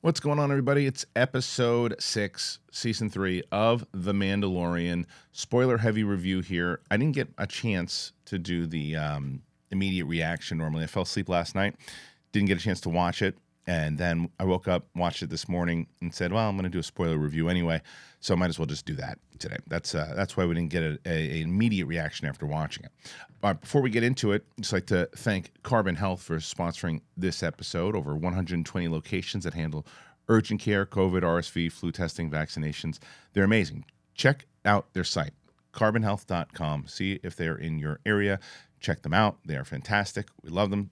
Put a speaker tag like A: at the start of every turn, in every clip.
A: What's going on, everybody? It's episode 6, season 3 of The Mandalorian. Spoiler-heavy review here. I didn't get a chance to do the immediate reaction normally. I fell asleep last night, didn't get a chance to watch it, and then I woke up, watched it this morning, and said, well, I'm going to do a spoiler review anyway, so I might as well just do that today. That's why we didn't get an immediate reaction after watching it. Before we get into it, I'd just like to thank Carbon Health for sponsoring this episode. Over 120 locations that handle urgent care, COVID, RSV, flu testing, vaccinations. They're amazing. Check out their site, carbonhealth.com. See if they're in your area. Check them out. They are fantastic. We love them.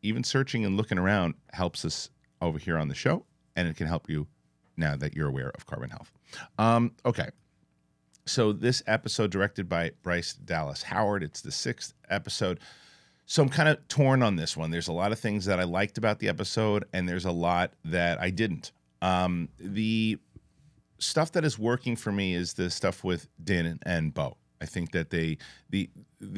A: Even searching and looking around helps us over here on the show, and it can help you now that you're aware of Carbon Health. Okay. So this episode directed by Bryce Dallas Howard. It's the 6th episode. So I'm kind of torn on this one. There's a lot of things that I liked about the episode, and there's a lot that I didn't. The stuff that is working for me is the stuff with Din and Bo. I think that the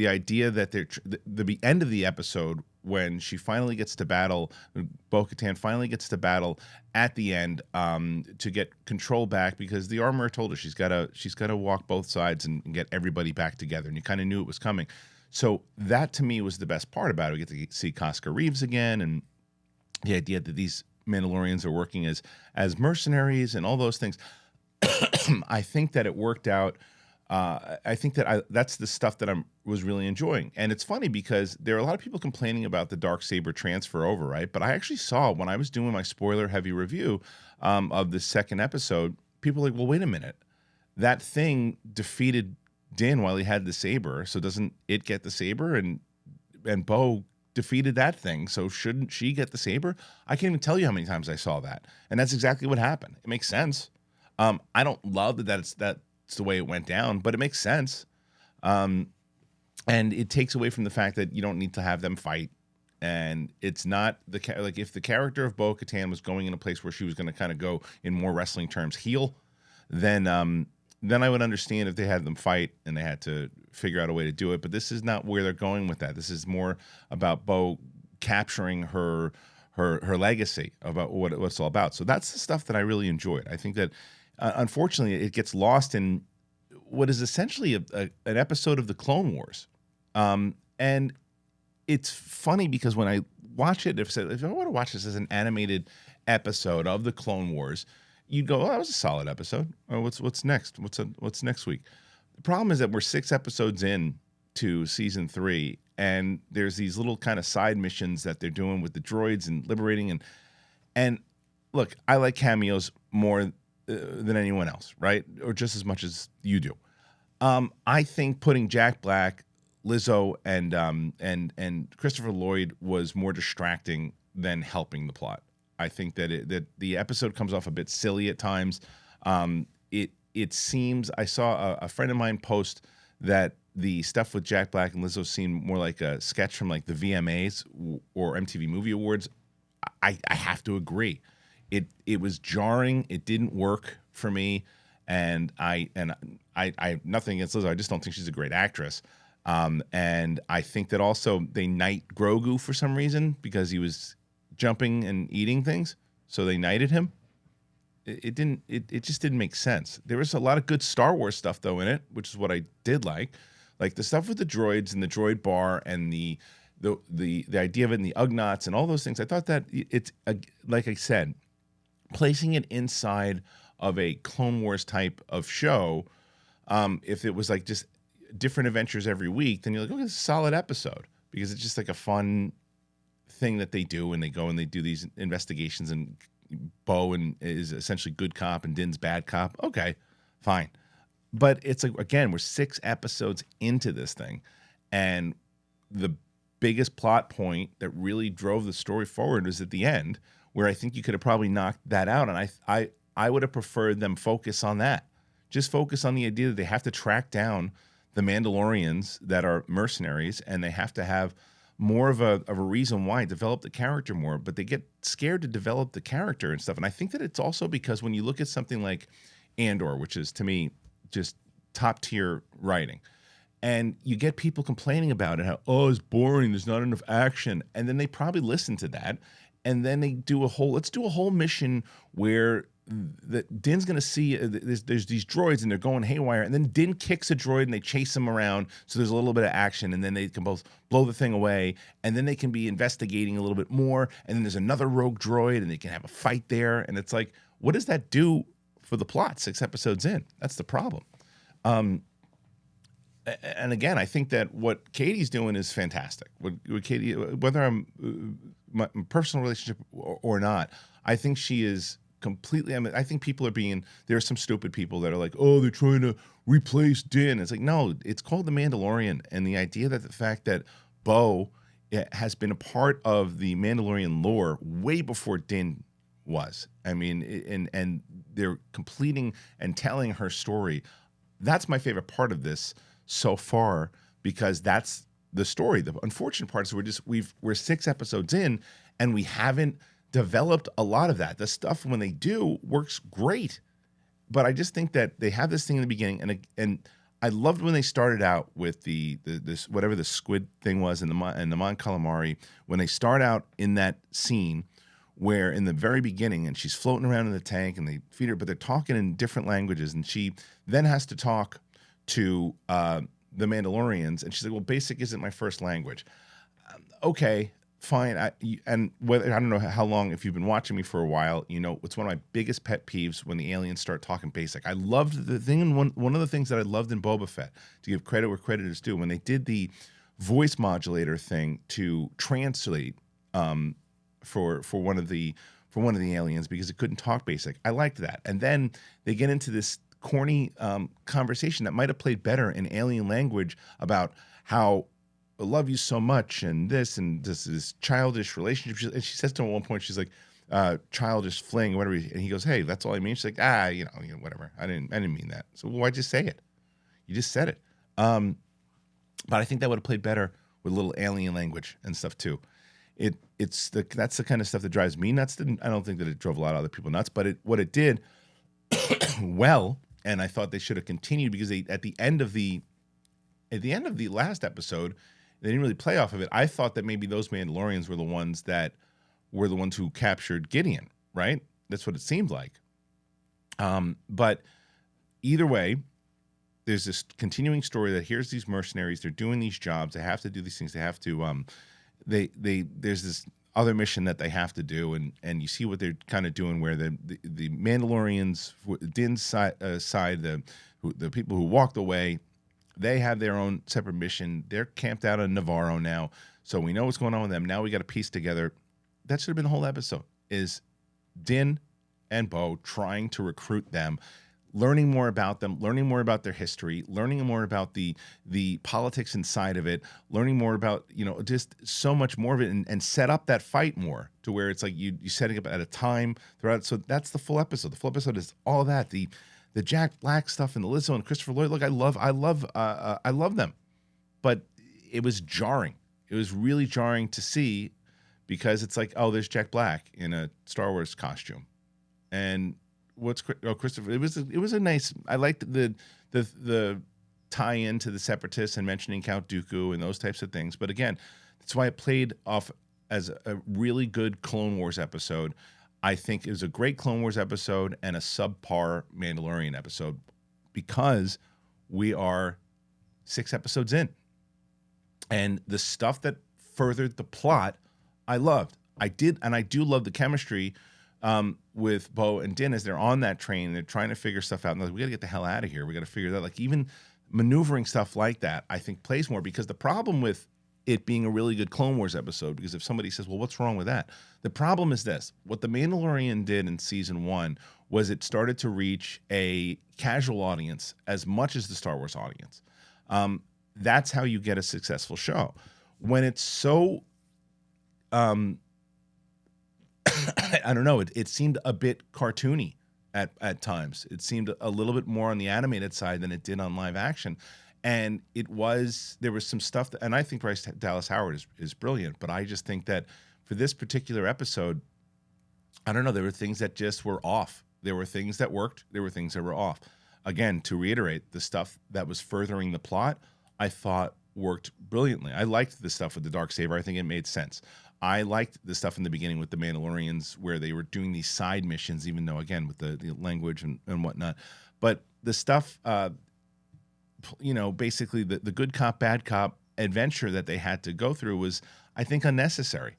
A: idea that the end of the episode when she finally gets to battle, Bo-Katan finally gets to battle at the end to get control back, because the armorer told her she's got to walk both sides and get everybody back together, and you kind of knew it was coming. So that to me was the best part about it. We get to see Casca Reeves again, and the idea that these Mandalorians are working as mercenaries and all those things. I think that it worked out. I think that that's the stuff that I was really enjoying. And it's funny because there are a lot of people complaining about the Darksaber transfer over, right? But I actually saw, when I was doing my spoiler-heavy review of the second episode, people were like, well, wait a minute. That thing defeated Din while he had the saber, so doesn't it get the saber? And Bo defeated that thing, so shouldn't she get the saber? I can't even tell you how many times I saw that. And that's exactly what happened. It makes sense. I don't love that's the way it went down, but it makes sense. And it takes away from the fact that you don't need to have them fight. And it's not like if the character of Bo-Katan was going in a place where she was going to kind of go, in more wrestling terms, heel, then I would understand if they had them fight and they had to figure out a way to do it. But this is not where they're going with that. This is more about Bo capturing her legacy, about what it's all about. So that's the stuff that I really enjoyed. I think that unfortunately it gets lost in what is essentially an episode of the Clone Wars. And it's funny because when I watch it, if I want to watch this as an animated episode of the Clone Wars, you'd go, oh, that was a solid episode. Oh, what's next? What's next week? The problem is that we're 6 episodes in to season 3, and there's these little kind of side missions that they're doing with the droids and liberating. And look, I like cameos more than anyone else, right? Or just as much as you do. I think putting Jack Black, Lizzo, and Christopher Lloyd was more distracting than helping the plot. I think that the episode comes off a bit silly at times. It seems, I saw a friend of mine post that the stuff with Jack Black and Lizzo seemed more like a sketch from like the VMAs or MTV Movie Awards. I have to agree. It was jarring. It didn't work for me, and I nothing against Lizzo. I just don't think she's a great actress. And I think that also they knight Grogu for some reason because he was jumping and eating things, so they knighted him. It just didn't make sense. There was a lot of good Star Wars stuff though in it, which is what I did like the stuff with the droids and the droid bar and the idea of it and the Ugnaughts and all those things. I thought that it's like I said, placing it inside of a Clone Wars type of show. If it was like just different adventures every week, then you're like, okay, it's a solid episode, because it's just like a fun thing that they do, and they go and they do these investigations, and Bo is essentially good cop and Din's bad cop. Okay, fine. But it's like, again, we're 6 episodes into this thing, and the biggest plot point that really drove the story forward was at the end, where I think you could have probably knocked that out, and I would have preferred them focus on that. Just focus on the idea that they have to track down the Mandalorians that are mercenaries, and they have to have more of a reason why, develop the character more, but they get scared to develop the character and stuff. And I think that it's also because when you look at something like Andor, which is to me just top tier writing, and you get people complaining about it, how, oh, it's boring, there's not enough action. And then they probably listen to that and then they do let's do a whole mission where Din's gonna see there's these droids and they're going haywire, and then Din kicks a droid and they chase him around, so there's a little bit of action, and then they can both blow the thing away, and then they can be investigating a little bit more, and then there's another rogue droid and they can have a fight there, and it's like, what does that do for the plot 6 episodes in? That's the problem. And again, I think that what Katie's doing is fantastic. What Katie, whether I'm my personal relationship or not, I think she is completely. I mean, I think people are being. There are some stupid people that are like, oh, they're trying to replace Din. It's like, no, it's called The Mandalorian, and the idea that the fact that Bo has been a part of the Mandalorian lore way before Din was. I mean, and they're completing and telling her story. That's my favorite part of this so far, because that's the story. The unfortunate part is we're 6 episodes in and we haven't developed a lot of that. The stuff when they do works great, but I just think that they have this thing in the beginning, and I loved when they started out with this whatever the squid thing was in the Mon Calamari, when they start out in that scene where in the very beginning, and she's floating around in the tank and they feed her, but they're talking in different languages, and she then has to talk to the Mandalorians, and she's like, well, basic isn't my first language. Okay, fine. I don't know how long, if you've been watching me for a while, you know, it's one of my biggest pet peeves when the aliens start talking basic. I loved the thing, and one of the things that I loved in Boba Fett, to give credit where credit is due, when they did the voice modulator thing to translate for one of the aliens, because it couldn't talk basic. I liked that. And then they get into this corny conversation that might have played better in alien language about how I love you so much and this childish relationship. And she says to him at one point, she's like, childish fling, whatever. And he goes, hey, that's all I mean. She's like, you know, whatever. I didn't mean that. So why'd you say it? You just said it. But I think that would have played better with a little alien language and stuff too. That's the kind of stuff that drives me nuts. I don't think that it drove a lot of other people nuts, but what it did well. And I thought they should have continued, because at the end of the last episode, they didn't really play off of it. I thought that maybe those Mandalorians were the ones who captured Gideon, right? That's what it seemed like. But either way, there's this continuing story that here's these mercenaries, they're doing these jobs, they have to do these things, they have to there's this other mission that they have to do, and you see what they're kind of doing, where the Mandalorians, Din's side, the people who walked away, they have their own separate mission. They're camped out in Navarro now, so we know what's going on with them. Now we got to piece together. That should have been the whole episode, is Din and Bo trying to recruit them, learning more about them, learning more about their history, learning more about the politics inside of it, learning more about, you know, just so much more of it, and set up that fight more to where it's like you setting up at a time throughout. So that's the full episode. The full episode is all that, the Jack Black stuff and the Lizzo and Christopher Lloyd. Look, I love them, but it was jarring. It was really jarring to see, because it's like, oh, there's Jack Black in a Star Wars costume, and Christopher. It was a nice. I liked the tie into the Separatists and mentioning Count Dooku and those types of things. But again, that's why it played off as a really good Clone Wars episode. I think it was a great Clone Wars episode and a subpar Mandalorian episode, because we are 6 episodes in, and the stuff that furthered the plot, I loved. I do love the chemistry with Bo and Din as they're on that train and they're trying to figure stuff out. And like, we got to get the hell out of here. We got to figure that out. Like, even maneuvering stuff like that, I think plays more, because the problem with it being a really good Clone Wars episode, because if somebody says, well, what's wrong with that? The problem is this. What The Mandalorian did in season 1 was it started to reach a casual audience as much as the Star Wars audience. That's how you get a successful show. When it's so, I don't know, it seemed a bit cartoony at times. It seemed a little bit more on the animated side than it did on live action. And there was some stuff and I think Bryce Dallas Howard is brilliant, but I just think that for this particular episode, I don't know, there were things that just were off. There were things that worked, there were things that were off. Again, to reiterate, the stuff that was furthering the plot, I thought worked brilliantly. I liked the stuff with the Darksaber. I think it made sense. I liked the stuff in the beginning with the Mandalorians where they were doing these side missions, even though, again, with the language and whatnot. But the stuff, basically the good cop, bad cop adventure that they had to go through was, I think, unnecessary.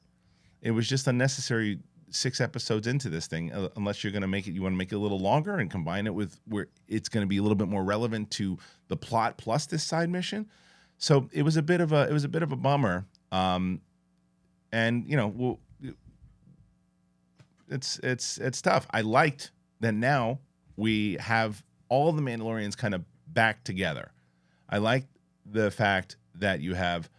A: It was just unnecessary 6 episodes into this thing, unless you're going to make it, you want to make it a little longer and combine it with where it's going to be a little bit more relevant to the plot plus this side mission. So it was a bit of a bummer. And it's tough. I liked that now we have all the Mandalorians kind of back together. I like the fact that you have,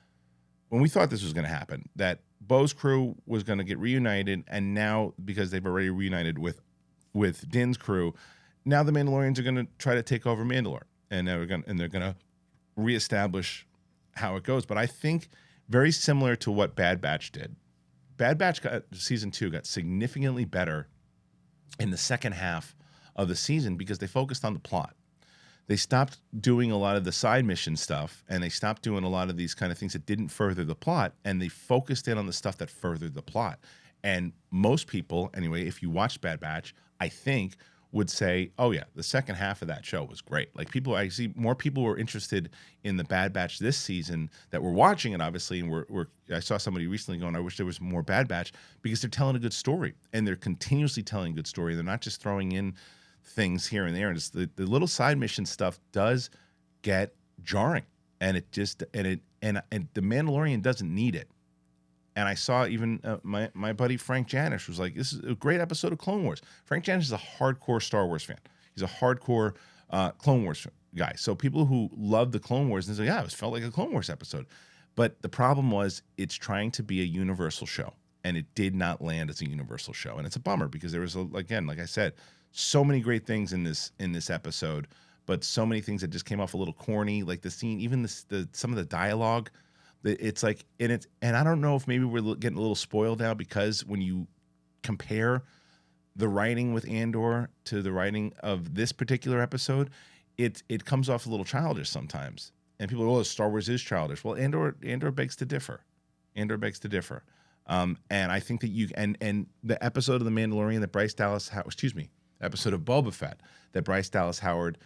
A: when we thought this was going to happen, that Bo's crew was going to get reunited, and now because they've already reunited with Din's crew, now the Mandalorians are going to try to take over Mandalore, and they're going to reestablish how it goes. But I think very similar to what Bad Batch did. Bad Batch season 2 got significantly better in the second half of the season because they focused on the plot. They stopped doing a lot of the side mission stuff, and they stopped doing a lot of these kind of things that didn't further the plot, and they focused in on the stuff that furthered the plot. And most people, anyway, if you watched Bad Batch, I think would say, oh yeah, the second half of that show was great. Like I see more people were interested in the Bad Batch this season that were watching it, obviously, and I saw somebody recently going, I wish there was more Bad Batch, because they're telling a good story, and they're continuously telling a good story. They're not just throwing in things here and there, and it's the little side mission stuff does get jarring, and it just and the Mandalorian doesn't need it. And I saw even my buddy Frank Janish was like, this is a great episode of Clone Wars. Frank Janish is a hardcore Star Wars fan. He's a hardcore Clone Wars guy. So people who love the Clone Wars, and say, yeah, it felt like a Clone Wars episode. But the problem was it's trying to be a universal show, and it did not land as a universal show. And it's a bummer because there was, again, like I said, so many great things in this episode, but so many things that just came off a little corny, like the scene, even some of the dialogue. It's like, and I don't know if maybe we're getting a little spoiled now, because when you compare the writing with Andor to the writing of this particular episode, it comes off a little childish sometimes. And people go, oh, Star Wars is childish. Well, Andor begs to differ. And I think that and the episode of The Mandalorian that Bryce Dallas Howard, episode of Boba Fett that Bryce Dallas Howard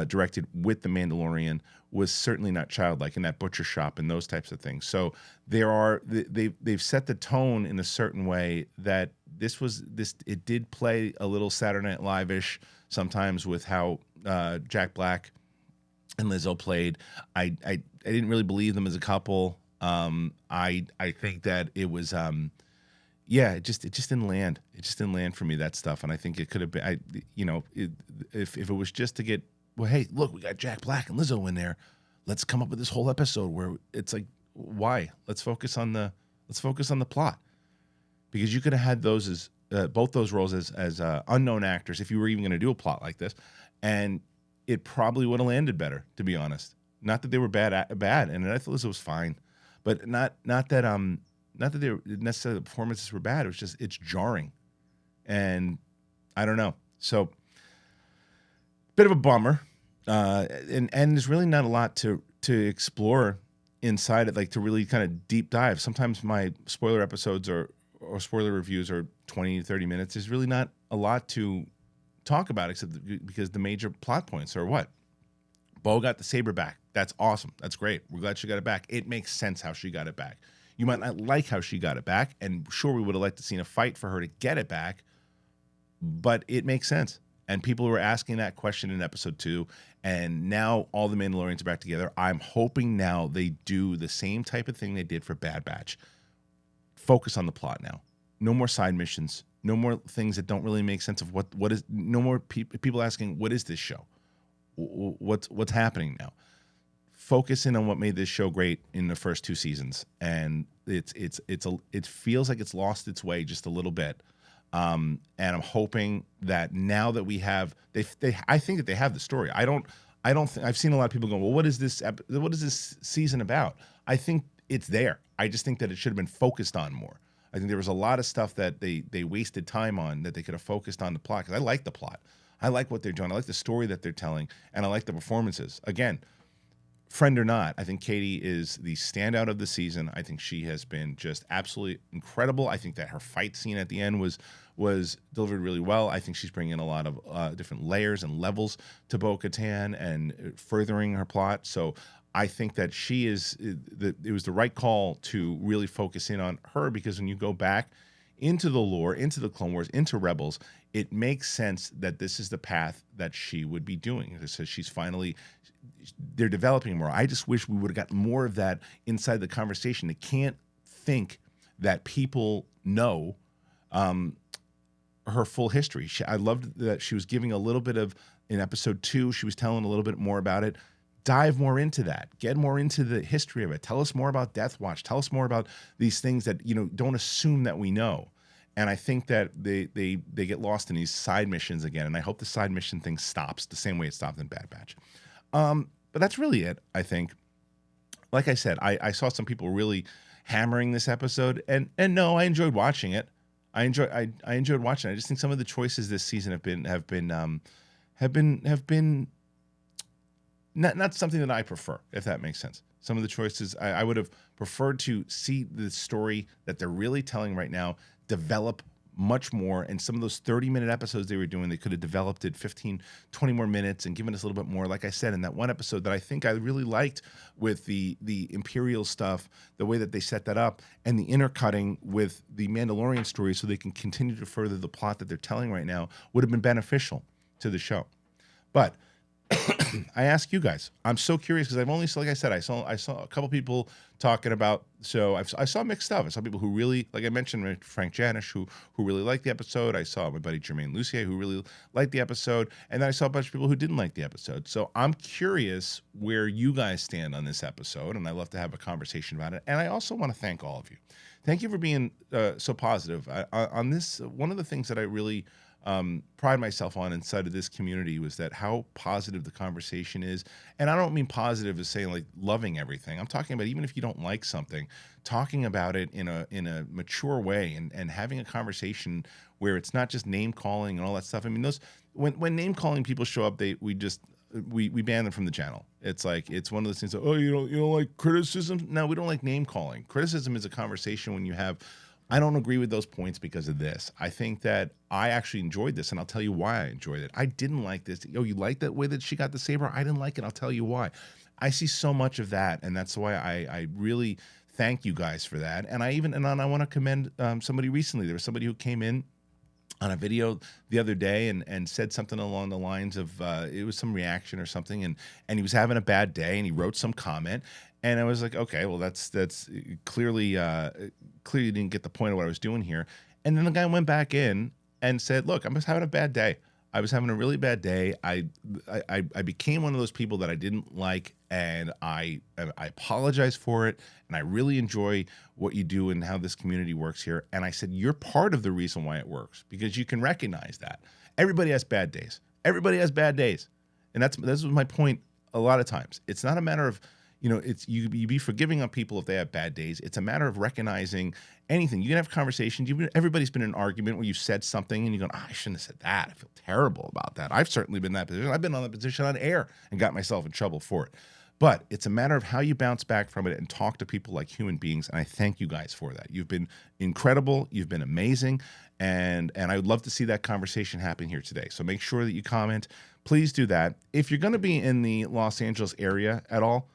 A: directed with The Mandalorian was certainly not childlike, in that butcher shop and those types of things. So they've set the tone in a certain way that it did play a little Saturday Night Live-ish sometimes with how Jack Black and Lizzo played. I didn't really believe them as a couple. I think that it was it just didn't land. It just didn't land for me, that stuff. And I think it could have been, if it was just to get, well, hey, look, we got Jack Black and Lizzo in there. Let's come up with this whole episode where it's like, why? Let's focus on the plot, because you could have had those as both those roles as unknown actors if you were even going to do a plot like this, and it probably would have landed better, to be honest. Not that they were bad, and I thought Lizzo was fine, but not that they were necessarily the performances were bad. It was just, it's jarring, and I don't know. So, bit of a bummer, and there's really not a lot to explore inside it, like to really kind of deep dive. Sometimes my spoiler episodes or spoiler reviews are 20 to 30 minutes. There's really not a lot to talk about, except because the major plot points are what? Bo got the saber back. That's awesome. That's great. We're glad she got it back. It makes sense how she got it back. You might not like how she got it back, and sure, we would have liked to seen a fight for her to get it back, but it makes sense. And people were asking that question in episode 2, and now all the Mandalorians are back together. I'm hoping now they do the same type of thing they did for Bad Batch. Focus on the plot now. No more side missions. No more things that don't really make sense of what is. No more people asking, what is this show? What's happening now? Focus in on what made this show great in the first 2 seasons, and it feels like it's lost its way just a little bit. And I'm hoping that now that we have, I think that they have the story. I don't think I've seen a lot of people going, well, what is this season about? I think it's there. I just think that it should have been focused on more. I think there was a lot of stuff that they wasted time on that they could have focused on the plot. Because I like the plot. I like what they're doing. I like the story that they're telling, and I like the performances. Again, friend or not, I think Katie is the standout of the season. I think she has been just absolutely incredible. I think that her fight scene at the end was delivered really well. I think she's bringing in a lot of different layers and levels to Bo-Katan and furthering her plot. So I think that she is it was the right call to really focus in on her, because when you go back into the lore, into the Clone Wars, into Rebels, it makes sense that this is the path that she would be doing. So she's finally, they're developing more. I just wish we would have gotten more of that inside the conversation. They can't think that people know her full history. I loved that she was giving a little bit of, in episode 2, she was telling a little bit more about it. Dive more into that. Get more into the history of it. Tell us more about Death Watch. Tell us more about these things that, don't assume that we know. And I think that they get lost in these side missions again. And I hope the side mission thing stops the same way it stopped in Bad Batch. But that's really it, I think. Like I said, I saw some people really hammering this episode, and no, I enjoyed watching it. I enjoyed watching it. I just think some of the choices this season have been not something that I prefer, if that makes sense. Some of the choices I would have preferred to see the story that they're really telling right now develop much more. And some of those 30-minute episodes they were doing, they could have developed it 15, 20 more minutes and given us a little bit more. Like I said, in that one episode that I think I really liked with the Imperial stuff, the way that they set that up, and the intercutting with the Mandalorian story so they can continue to further the plot that they're telling right now, would have been beneficial to the show. But I ask you guys, I'm so curious, because I've only, like I said, I saw a couple people talking about, so I saw mixed stuff. I saw people who really, like I mentioned, Frank Janish, who really liked the episode. I saw my buddy Jermaine Lucier, who really liked the episode. And then I saw a bunch of people who didn't like the episode. So I'm curious where you guys stand on this episode, and I'd love to have a conversation about it. And I also want to thank all of you. Thank you for being so positive. On this, one of the things that I really pride myself on inside of this community was that how positive the conversation is. And I don't mean positive as saying like loving everything. I'm talking about, even if you don't like something, talking about it in a mature way, and having a conversation where it's not just name calling and all that stuff. I mean, those when name calling people show up, we ban them from the channel. It's like, it's one of those things that, oh, you don't like criticism? No, we don't like name calling. Criticism is a conversation when you have, I don't agree with those points because of this. I think that I actually enjoyed this, and I'll tell you why I enjoyed it. I didn't like this. Oh, you like that way that she got the saber? I didn't like it. I'll tell you why. I see so much of that, and that's why I really thank you guys for that. And I want to commend somebody recently. There was somebody who came in on a video the other day and said something along the lines of, it was some reaction or something, and he was having a bad day, and he wrote some comment. And I was like, okay, well, that's clearly didn't get the point of what I was doing here. And then the guy went back in and said, look, I'm just having a bad day. I was having a really bad day. I became one of those people that I didn't like, and I apologize for it. And I really enjoy what you do and how this community works here. And I said, you're part of the reason why it works, because you can recognize that. Everybody has bad days. Everybody has bad days. And that's my point a lot of times. It's not a matter of, it's you be forgiving on people if they have bad days. It's a matter of recognizing anything. You can have conversations. Everybody's been in an argument where you said something and you go, I shouldn't have said that. I feel terrible about that. I've certainly been in that position. I've been on that position on air and got myself in trouble for it. But it's a matter of how you bounce back from it and talk to people like human beings. And I thank you guys for that. You've been incredible. You've been amazing. And I would love to see that conversation happen here today. So make sure that you comment. Please do that. If you're going to be in the Los Angeles area at all,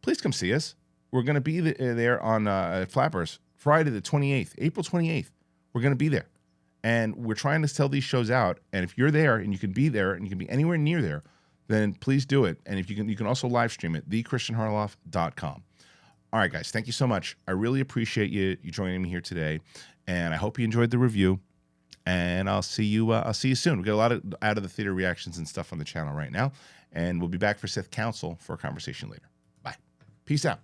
A: please come see us. We're going to be there on Flappers Friday the 28th, April 28th. We're going to be there. And we're trying to sell these shows out. And if you're there and you can be there and you can be anywhere near there, then please do it. And if you can also live stream it, thekristianharloff.com. All right, guys, thank you so much. I really appreciate you joining me here today. And I hope you enjoyed the review. And I'll see you soon. We got a lot of out of the theater reactions and stuff on the channel right now. And we'll be back for Sith Council for a conversation later. Peace out.